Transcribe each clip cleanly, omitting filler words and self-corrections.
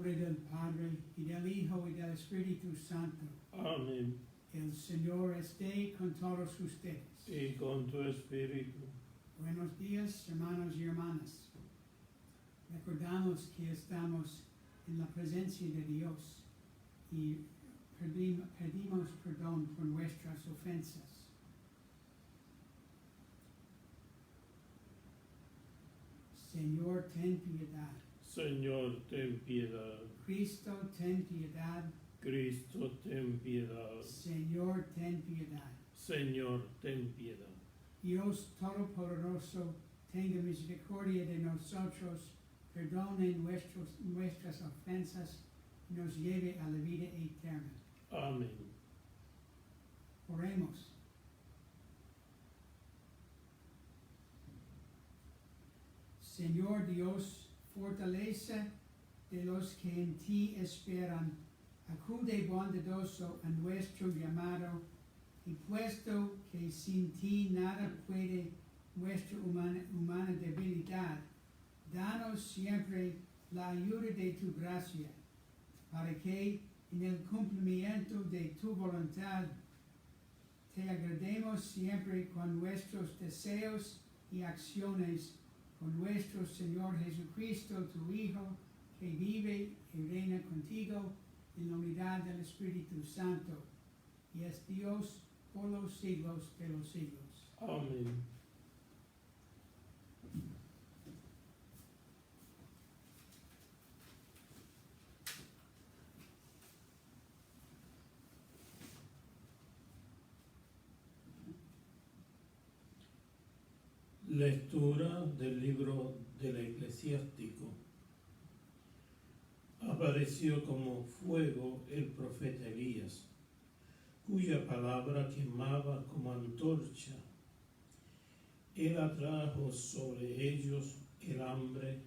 nombre del Padre, y del Hijo, y del Espíritu Santo. Amén. El Señor esté con todos ustedes. Y con tu espíritu. Buenos días, hermanos y hermanas. Recordamos que estamos en la presencia de Dios y pedimos perdón por nuestras ofensas. Señor, ten piedad. Señor, ten piedad. Cristo, ten piedad. Cristo, ten piedad. Señor, ten piedad. Señor, ten piedad. Dios Todopoderoso, tenga misericordia de nosotros, perdone nuestras ofensas y nos lleve a la vida eterna. Amén. Oremos. Señor Dios, fortaleza de los que en ti esperan, acude bondadoso a nuestro llamado, y puesto que sin ti nada puede nuestra humana debilidad, danos siempre la ayuda de tu gracia, para que en el cumplimiento de tu voluntad te agrademos siempre con nuestros deseos y acciones, con nuestro Señor Jesucristo, tu Hijo, que vive y reina contigo en la unidad del Espíritu Santo, y es Dios por los siglos de los siglos. Amén. Lectura del libro del Eclesiástico. Apareció como fuego el profeta Elías, cuya palabra quemaba como antorcha. Él atrajo sobre ellos el hambre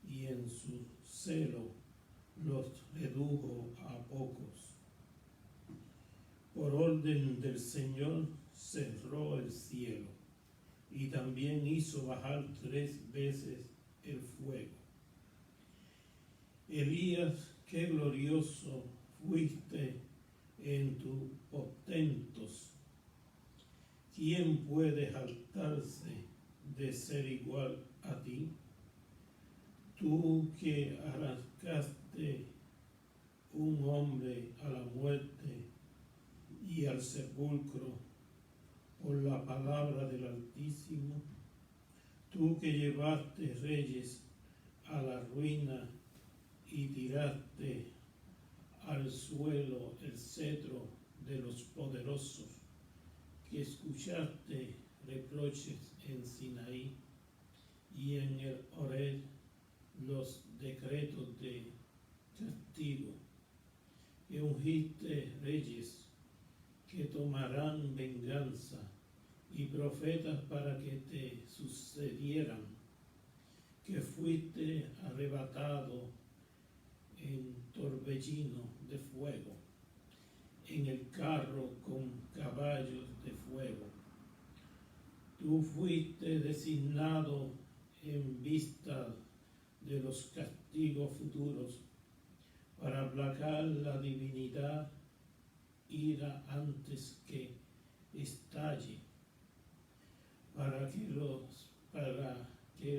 y en su celo los redujo a pocos. Por orden del Señor cerró el cielo y también hizo bajar 3 veces el fuego. Elías, qué glorioso fuiste en tus portentos. ¿Quién puede jactarse de ser igual a ti? Tú que arrancaste un hombre a la muerte y al sepulcro por la palabra del Altísimo, tú que llevaste reyes a la ruina y tiraste al suelo el cetro de los poderosos, que escuchaste reproches en Sinaí y en el Horeb los decretos de castigo, que ungiste reyes que tomarán venganza y profetas para que te sucedieran, que fuiste arrebatado en torbellino de fuego, en el carro con caballos de fuego. Tú fuiste designado en vista de los castigos futuros, para aplacar la divinidad ira antes que estalle, para que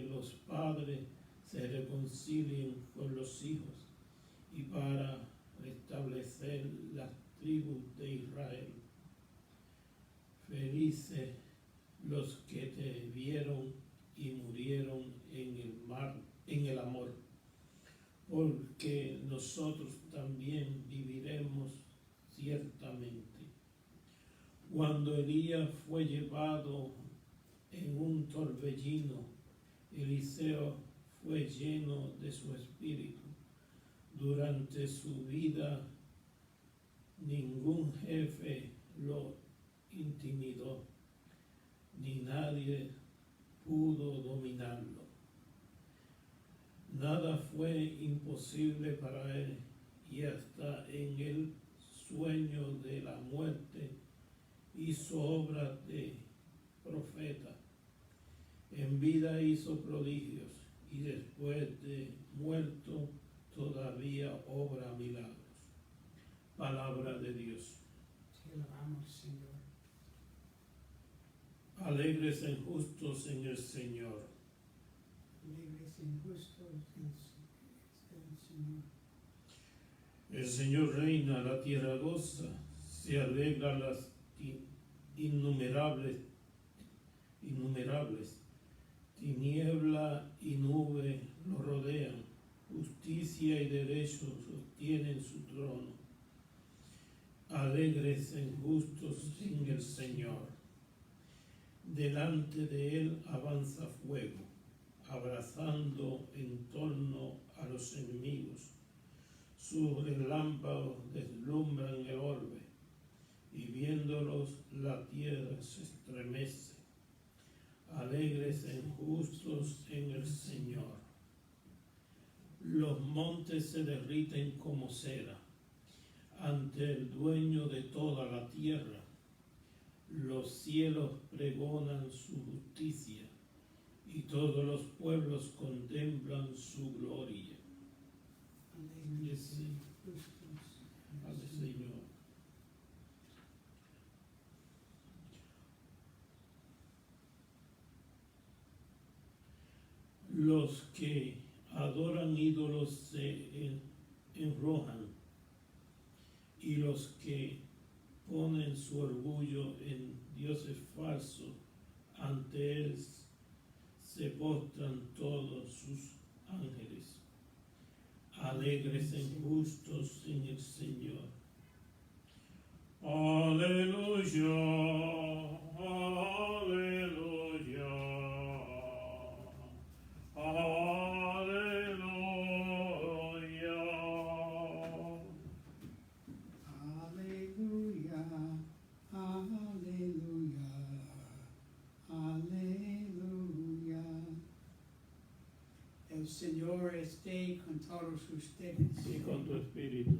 los padres se reconcilien con los hijos y para restablecer las tribus de Israel. Felices los que te vieron y murieron en el amor, porque nosotros también viviremos ciertamente. Cuando Elías fue llevado en un torbellino, Eliseo fue lleno de su espíritu. Durante su vida, ningún jefe lo intimidó, ni nadie pudo dominarlo. Nada fue imposible para él, y hasta en el sueño de la muerte hizo obras de profeta. En vida hizo prodigios, y después de muerto todavía obra milagros. Palabra de Dios. Te alabamos, Señor. Alegres e injustos en el Señor. Alegres e injustos el Señor. El Señor reina, la tierra goza, se alegra las innumerables. Tiniebla y nube lo rodean, justicia y derecho sostienen su trono. Alegres e injustos en el Señor. Delante de él avanza fuego, abrazando en torno a los enemigos. Sus relámpagos deslumbran el orbe, y viéndolos la tierra se estremece. Alegres e injustos en el Señor. Los montes se derriten como cera ante el dueño de toda la tierra. Los cielos pregonan su justicia y todos los pueblos contemplan su gloria. Alegres e injustos. Al Señor. Los que adoran ídolos se enrojan, y los que ponen su orgullo en dioses falsos, ante él se postran todos sus ángeles. Alegres e injustos en el Señor. Aleluya, aleluya, aleluya. Aleluya, aleluya, aleluya. El Señor esté con todos ustedes. Y con tu espíritu.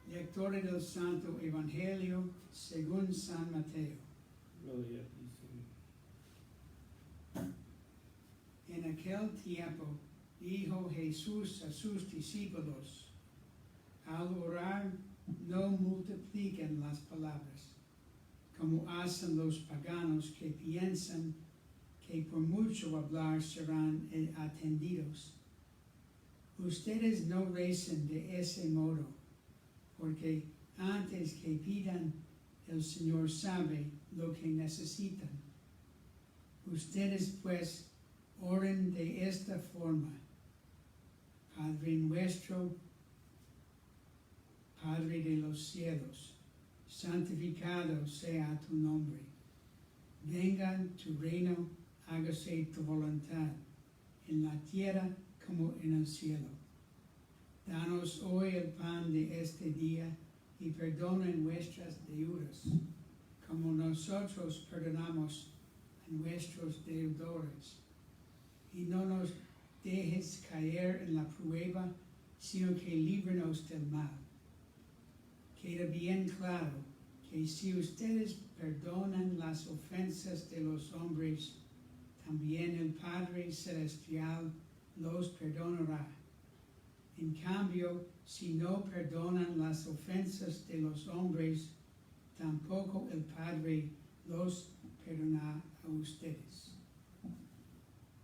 Lectura del Santo Evangelio según San Mateo. Gloria a ti, Señor. En aquel tiempo dijo Jesús a sus discípulos: al orar no multipliquen las palabras, como hacen los paganos que piensan que por mucho hablar serán atendidos. Ustedes no recen de ese modo, porque antes que pidan, el Señor sabe lo que necesitan. Ustedes pues oren de esta forma: Padre nuestro, Padre de los cielos, santificado sea tu nombre. Venga tu reino, hágase tu voluntad, en la tierra como en el cielo. Danos hoy el pan de este día, y perdona nuestras deudas, como nosotros perdonamos a nuestros deudores. Y no nos dejes caer en la prueba, sino que líbranos del mal. Queda bien claro que si ustedes perdonan las ofensas de los hombres, también el Padre Celestial los perdonará. En cambio, si no perdonan las ofensas de los hombres, tampoco el Padre los perdonará a ustedes.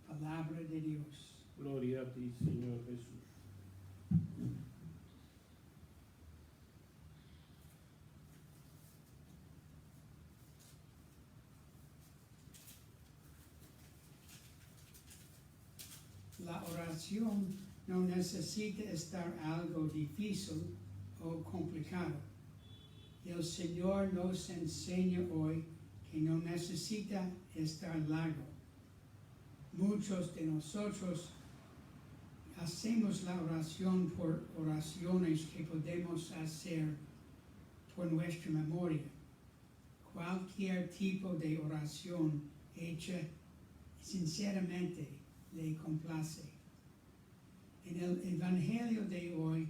Palabra de Dios. Gloria a ti, Señor Jesús. La oración no necesita estar algo difícil o complicado. El Señor nos enseña hoy que no necesita estar largo. Muchos de nosotros hacemos la oración por oraciones que podemos hacer por nuestra memoria. Cualquier tipo de oración hecha sinceramente le complace. En el Evangelio de hoy,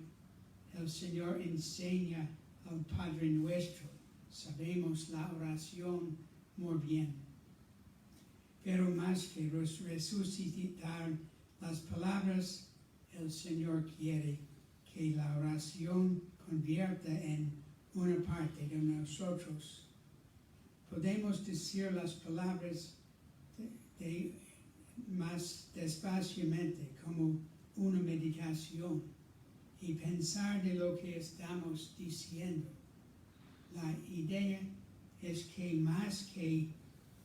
el Señor enseña al Padre Nuestro. Sabemos la oración muy bien. Pero más que resucitar las palabras, El Señor quiere que la oración convierta en una parte de nosotros. Podemos decir las palabras más despaciamente como una meditación y pensar de lo que estamos diciendo. La idea es que más que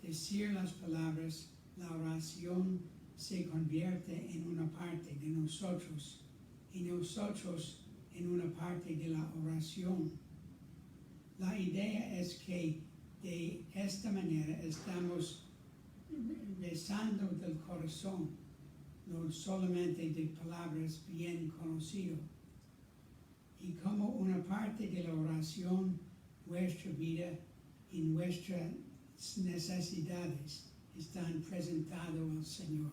decir las palabras, la oración se convierte en una parte de nosotros y nosotros en una parte de la oración. La idea es que de esta manera estamos besando del corazón, no solamente de palabras bien conocidas. Y como una parte de la oración, nuestra vida y nuestras necesidades están presentadas al Señor.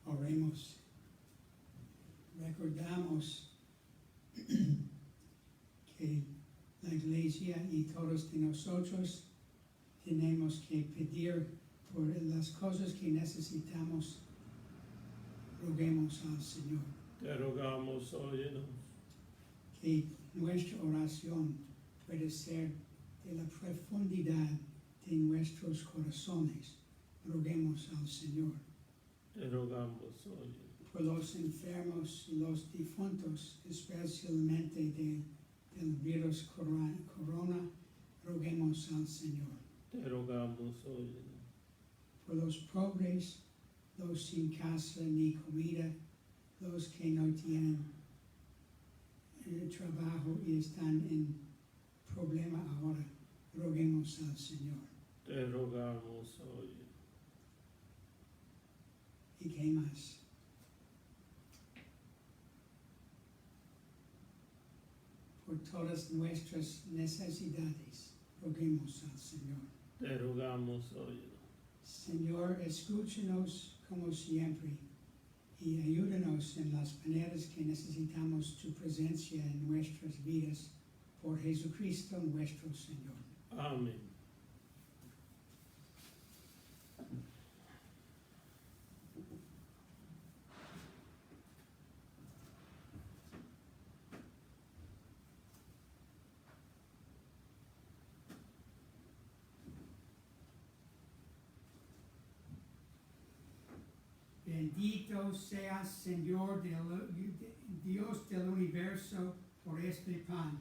Oremos. Recordamos que la Iglesia y todos de nosotros tenemos que pedir por las cosas que necesitamos. Roguemos al Señor. Te rogamos, óyenos. Que nuestra oración puede ser de la profundidad de nuestros corazones. Roguemos al Señor. Te rogamos, óyenos. Por los enfermos y los difuntos, especialmente del virus corona, roguemos al Señor. Te rogamos, óyenos. Por los pobres, los sin casa ni comida, los que no tienen trabajo y están en problema ahora, roguemos al Señor. Te rogamos, óyenos. ¿Y qué más? Por todas nuestras necesidades, roguemos al Señor. Te rogamos, óyenos. Señor, escúchanos como siempre y ayúdanos en las maneras que necesitamos tu presencia en nuestras vidas, por Jesucristo nuestro Señor. Amén. Bendito seas, Señor, Dios del universo, por este pan,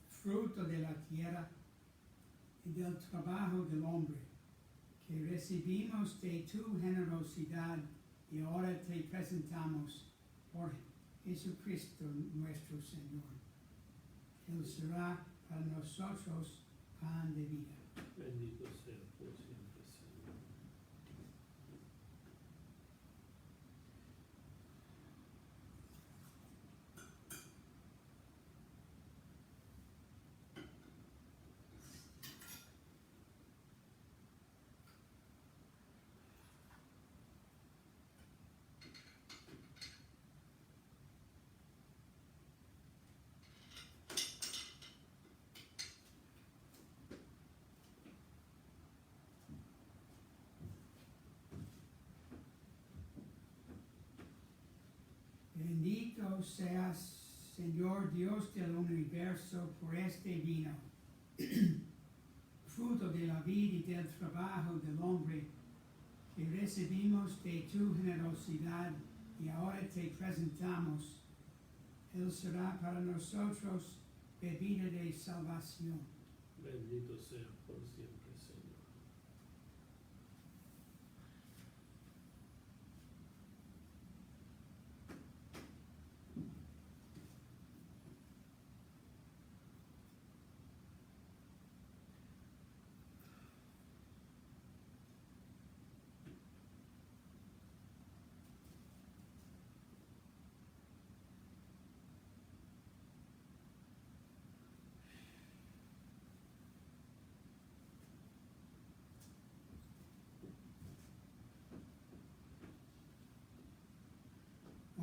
fruto de la tierra y del trabajo del hombre, que recibimos de tu generosidad y ahora te presentamos por Jesucristo nuestro Señor. Él será para nosotros pan de vida. Bendito sea por siempre, Señor. Bendito seas, Señor Dios del universo, por este vino, fruto de la vida y del trabajo del hombre, que recibimos de tu generosidad y ahora te presentamos. Él será para nosotros bebida de salvación. Bendito sea por siempre, Señor.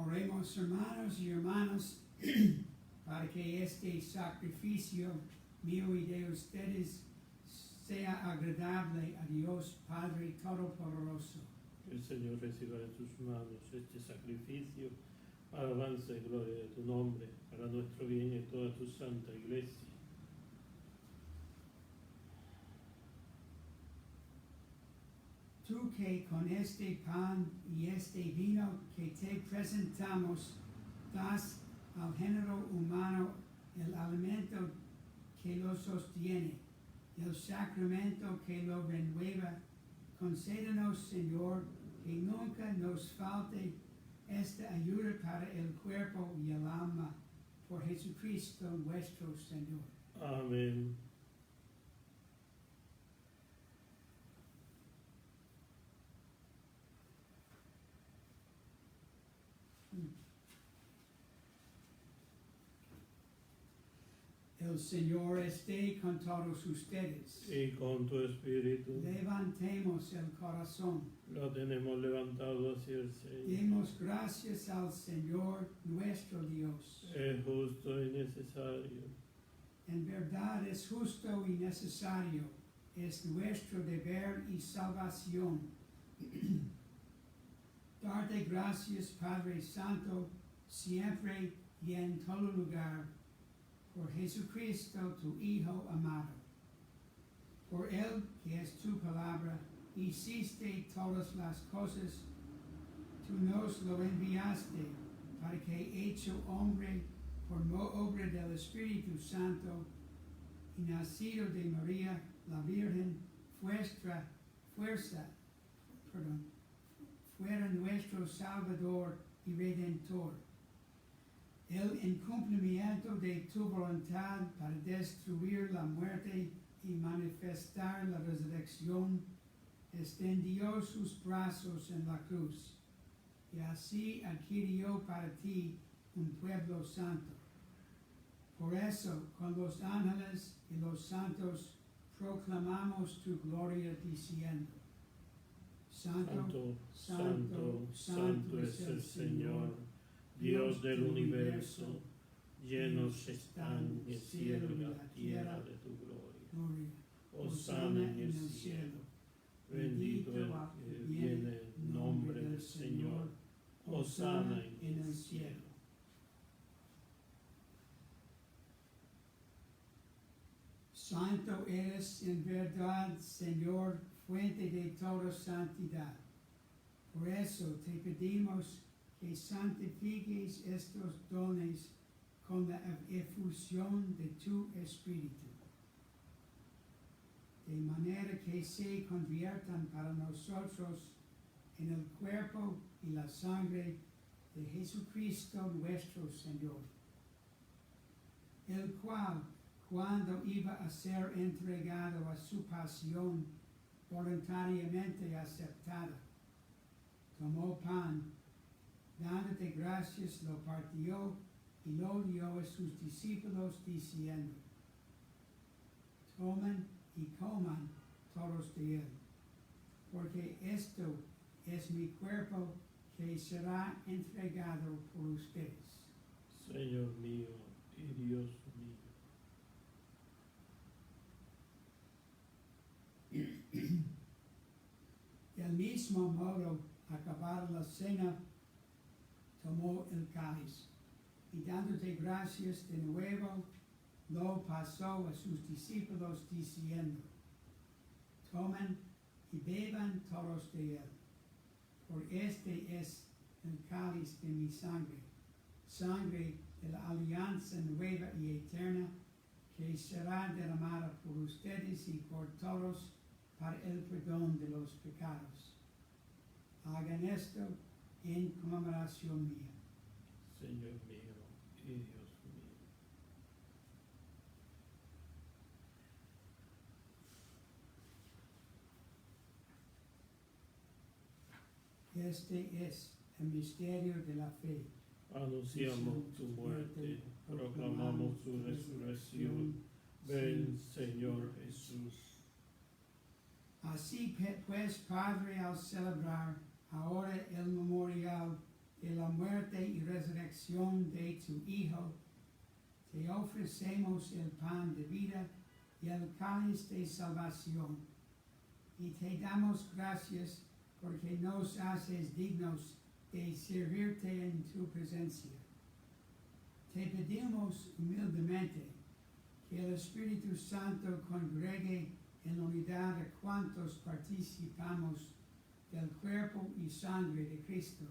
Oremos, hermanos y hermanas, para que este sacrificio mío y de ustedes sea agradable a Dios Padre Todopoderoso. Que el Señor reciba de tus manos este sacrificio para alabanza y gloria de tu nombre, para nuestro bien y toda tu santa iglesia. Tú que con este pan y este vino que te presentamos das al género humano el alimento que lo sostiene, el sacramento que lo renueva, concédenos, Señor, que nunca nos falte esta ayuda para el cuerpo y el alma, por Jesucristo nuestro Señor. Amén. El Señor esté con todos ustedes. Y con tu espíritu Levantemos el corazón. lo tenemos levantado hacia el Señor. Demos gracias al Señor nuestro Dios. Es justo y necesario. En verdad es justo y necesario, es nuestro deber y salvación. Darte gracias, Padre Santo, siempre y en todo lugar, por Jesucristo, tu Hijo amado. Por Él, que es tu palabra, hiciste todas las cosas. Tú nos lo enviaste para que, hecho hombre por obra del Espíritu Santo y nacido de María la Virgen, fuera nuestro Salvador y Redentor. Él, en cumplimiento de tu voluntad para destruir la muerte y manifestar la resurrección, extendió sus brazos en la cruz, y así adquirió para ti un pueblo santo. Por eso, con los ángeles y los santos, proclamamos tu gloria diciendo: Santo, santo, santo es el Señor, Dios del universo. Llenos están el cielo y la tierra de tu gloria. Hosana en el cielo. Bendito el que viene en nombre del Señor. Hosana en el cielo. Santo eres en verdad, Señor, fuente de toda santidad. Por eso te pedimos que santifiques estos dones con la efusión de tu Espíritu, de manera que se conviertan para nosotros en el cuerpo y la sangre de Jesucristo nuestro Señor, el cual, cuando iba a ser entregado a su pasión voluntariamente aceptada, tomó pan, dándote gracias, lo partió y lo dio a sus discípulos diciendo: tomen y coman todos de él, porque esto es mi cuerpo que será entregado por ustedes. Señor mío y Dios mío. Del mismo modo, acabada la cena, tomó el cáliz y, dándote gracias de nuevo, lo pasó a sus discípulos diciendo: tomen y beban todos de él, por este es el cáliz de mi sangre, sangre de la alianza nueva y eterna, que será derramada por ustedes y por todos para el perdón de los pecados. Hagan esto en conmemoración mía. Señor mío y Dios mío. Este es el misterio de la fe. Anunciamos tu muerte, proclamamos tu resurrección. Ven, Señor Jesús. Así pues, Padre, al celebrar ahora el memorial de la muerte y resurrección de tu Hijo, te ofrecemos el pan de vida y el cáliz de salvación, y te damos gracias porque nos haces dignos de servirte en tu presencia. Te pedimos humildemente que el Espíritu Santo congregue en la unidad a cuantos participamos del cuerpo y sangre de Cristo.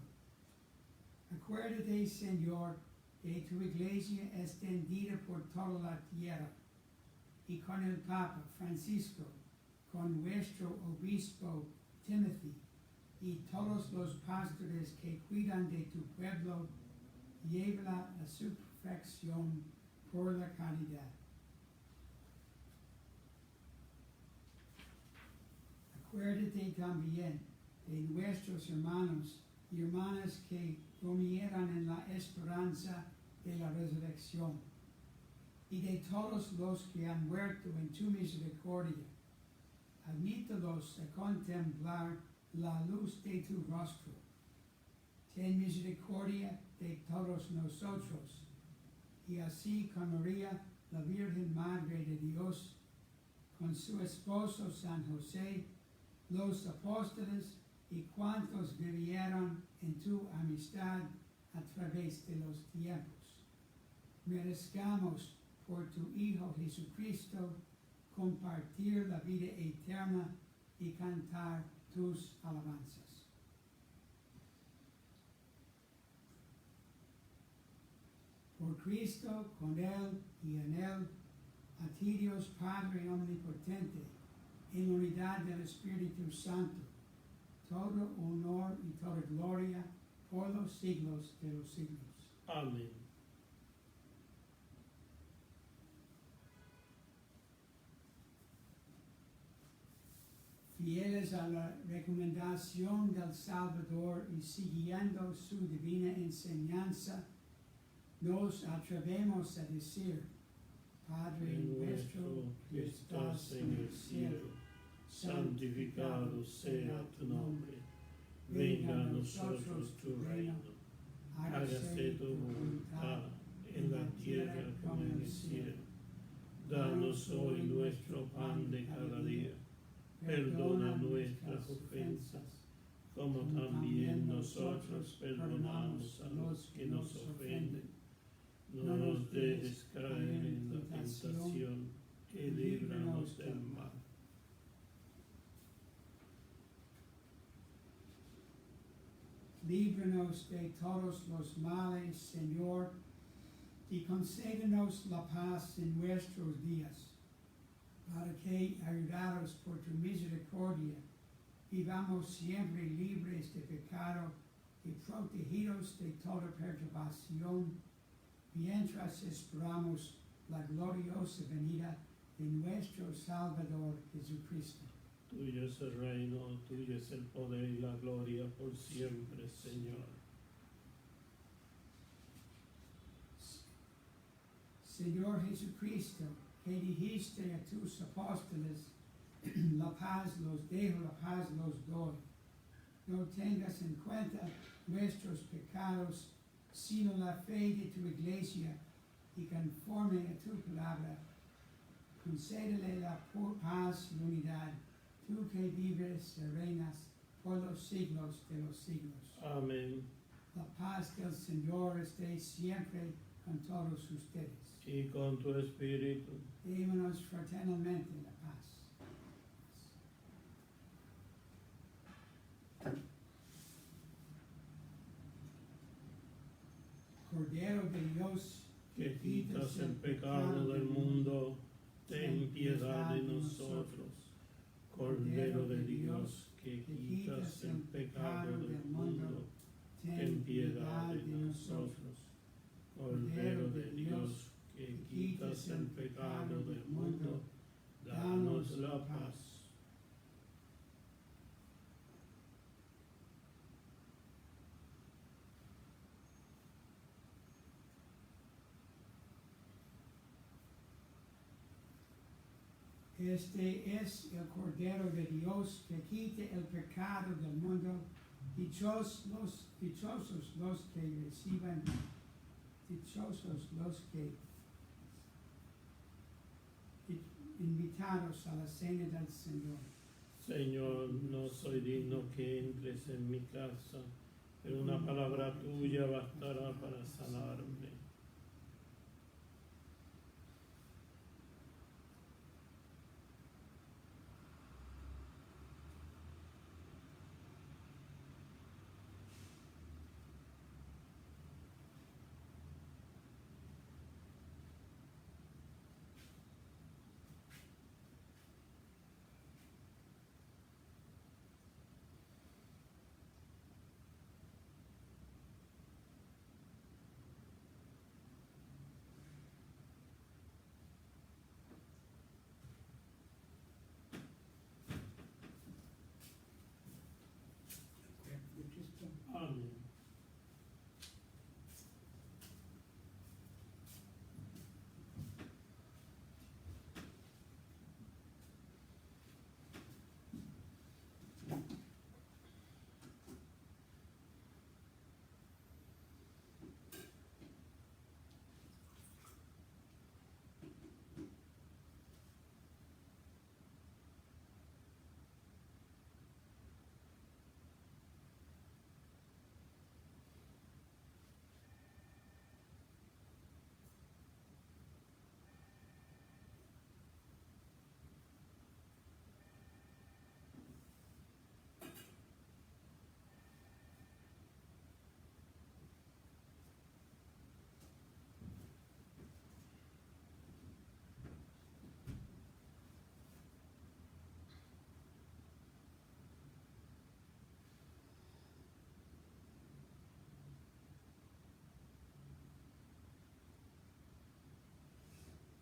Acuérdate, Señor, de tu iglesia extendida por toda la tierra, y con el Papa Francisco, con nuestro obispo Timothy, y todos los pastores que cuidan de tu pueblo, llévala a su perfección por la caridad. Acuérdate también de nuestros hermanos y hermanas que durmieran en la esperanza de la resurrección, y de todos los que han muerto en tu misericordia. Admítelos a contemplar la luz de tu rostro. Ten misericordia de todos nosotros, y así con María, la Virgen Madre de Dios, con su esposo San José, los apóstoles y cuantos vivieron en tu amistad a través de los tiempos, merezcamos por tu Hijo Jesucristo compartir la vida eterna y cantar tus alabanzas. Por Cristo, con Él y en Él, a ti Dios Padre omnipotente, en la unidad del Espíritu Santo, todo honor y toda gloria por los siglos de los siglos. Amén. Fieles a la recomendación del Salvador y siguiendo su divina enseñanza, nos atrevemos a decir: Padre nuestro que estás en el cielo, santificado sea tu nombre. Venga a nosotros tu reino. Hágase tu voluntad en la tierra como en el cielo. Danos hoy nuestro pan de cada día. Perdona nuestras ofensas, como también nosotros perdonamos a los que nos ofenden. No nos dejes caer en la tentación, y líbranos del mal. Líbranos de todos los males, Señor, y concédenos la paz en nuestros días, para que, ayudados por tu misericordia, vivamos siempre libres de pecado y protegidos de toda perturbación, mientras esperamos la gloriosa venida de nuestro Salvador Jesucristo. Tuyo es el reino, tuyo es el poder y la gloria por siempre, Señor. Señor Jesucristo, que dijiste a tus apóstoles: la paz los dejo, la paz los doy. No tengas en cuenta nuestros pecados, sino la fe de tu iglesia, y conforme a tu palabra, concédele la paz y unidad, tú que vives y reinas por los siglos de los siglos. Amén. La paz del Señor esté siempre con todos ustedes. Y con tu espíritu. Démonos fraternalmente la paz. Cordero de Dios, Que quitas el pecado del mundo, ten piedad de nosotros. Cordero de Dios, que quitas el pecado del mundo, ten piedad de nosotros. Cordero de Dios, que quitas el pecado del mundo, danos la paz. Este es el Cordero de Dios que quita el pecado del mundo. Dichosos los que reciban, dichosos los que invitados a la cena del Señor. Señor, no soy digno que entres en mi casa, pero una palabra tuya bastará para sanarme. Amén.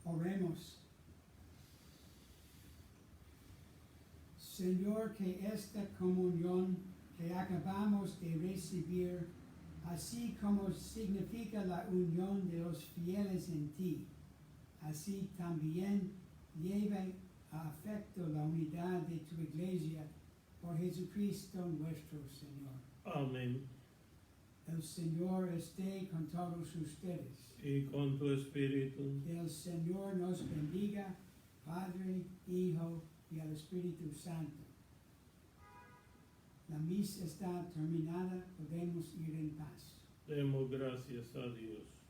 Oremos. Señor, que esta comunión que acabamos de recibir, así como significa la unión de los fieles en ti, así también lleve a efecto la unidad de tu iglesia por Jesucristo nuestro Señor. Amén. El Señor esté con todos ustedes. Y con tu espíritu. Que el Señor nos bendiga, Padre, Hijo y el Espíritu Santo. La misa está terminada, podemos ir en paz. Demos gracias a Dios.